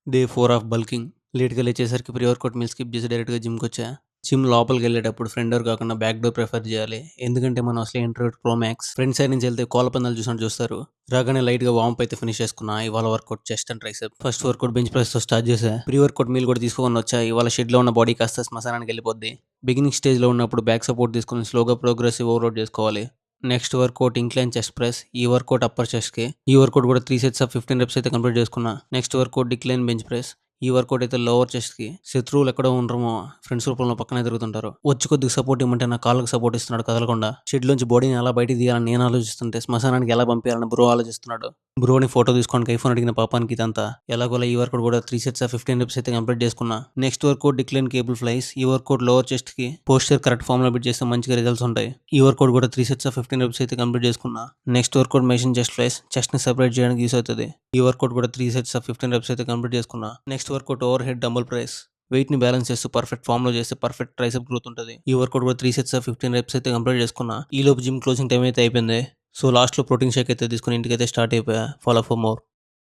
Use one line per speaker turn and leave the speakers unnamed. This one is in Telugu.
Day 4 of bulking. లేట్‌గా లేచేసరికి ప్రీ వర్కౌట్ మీల్ స్కిప్ చేసి డైరెక్ట్‌గా జిమ్‌కొచ్చా. జిమ్ లోపలికెళ్ళేటప్పుడు ఫ్రంట్ డోర్ కాకుండా బ్యాక్ డోర్ ప్రిఫర్ చేయాలి. ఎందుకంటే మనం అసలే introvert pro max. Front side నుంచి వెళ్తే కోళ్ల పందాలు చూసినట్టు చూస్తారు. రాగానే లైట్‌గా వార్మప్ అయితే ఫినిష్ చేసుకున్నా. ఇవాళ workout chest and tricep. First workout bench ప్రెస్‌తో స్టార్ట్ చేశా. ప్రీ వర్కౌట్ మీల్ కూడా తీసుకోకొని వచ్చా. ఇవాళ షెడ్‌లో ఉన్న బాడీ కాస్త శ్మశానానికి వెళ్ళిపోద్ది. బిగినింగ్ స్టేజ్‌లో ఉన్నప్పుడు బ్యాక్ సపోర్ట్ తీసుకొని స్లోగా ప్రోగ్రెసివ్ ఓవర్‌లోడ్ చేసుకోవాలి. Next workout incline chest press. ఈ వర్కౌట్ అప్పర్ చెస్ట్‌కి. ఈ వర్కౌట్ కూడా 3 సెట్స్ ఆఫ్ 15 రెప్స్ అయితే కంప్లీట్ చేసుకున్నా. Next workout decline bench press. ఈ వర్కౌట్ అయితే లోవర్ చెస్ట్‌కి. శత్రువులు ఎక్కడో ఉండరేమో ఫ్రెండ్స్ రూపంలో పక్కనే తిరుగుతుంటారు. వచ్చి కొద్దిగా సపోర్ట్ ఇవ్వమంటే నా కాళ్ళకి సపోర్ట్ ఇస్తున్నాడు కదలకుండా. షెడ్‌లోంచి బాడీని ఎలా బయటికి తీయాలని నేను ఆలోచిస్తుంటే శ్మశానానికి ఎలా పంపించాలని బ్రో ఆలోచిస్తున్నాడు. బ్రోని ఫోటో తీసుకోవడానికి ఐఫోన్ అడిగిన పాపానికి ఇదంతా. ఎలాగోలా ఈ వర్కౌట్ కూడా 3 సెట్స్ ఆఫ్ 15 రెప్స్ అయితే కంప్లీట్ చేసుకున్నా. Next workout decline cable flies. ఈ వర్కౌట్ లోవర్ చెస్ట్‌కి. పోస్చర్ కరెక్ట్ ఫామ్‌లో బిట్ చేస్తే మంచిగా రిజల్ట్స్ ఉంటాయి. ఈ వర్కౌట్ కూడా 3 సెట్స్ ఆఫ్ 15 రెప్స్ అయితే కంప్లీట్ చేసుకున్నా. Next workout machine chest flies. చెస్ట్‌ని సెపరేట్ చేయడానికి యూస్ అవుతది. ఈ వర్కౌట్ కూడా 3 సెట్స్ ఆఫ్ 15 రెప్స్ అయితే కంప్లీట్ చేసుకున్నా. Next workout overhead dumbbell press. Weight ని బ్యాలెన్స్ చేస్తూ పర్ఫెక్ట్ ఫామ్ లో చేస్తే పర్ఫెక్ట్ ట్రైసెప్ గ్రోత్ ఉంటుంది. ఈ వర్కౌట్ కూడా 3 సెట్స్ ఆఫ్ 15 రెప్స్ అయితే కంప్లీట్ చేసుకున్నా. ఈ లోపు జిమ్ క్లోజింగ్ టైం అయితే అయిపోయింది. సో లాస్ట్ లో ప్రోటీన్ షేక్ అయితే తీసుకుని ఇంటికైతే స్టార్ట్ అయిపోయా. Follow for more.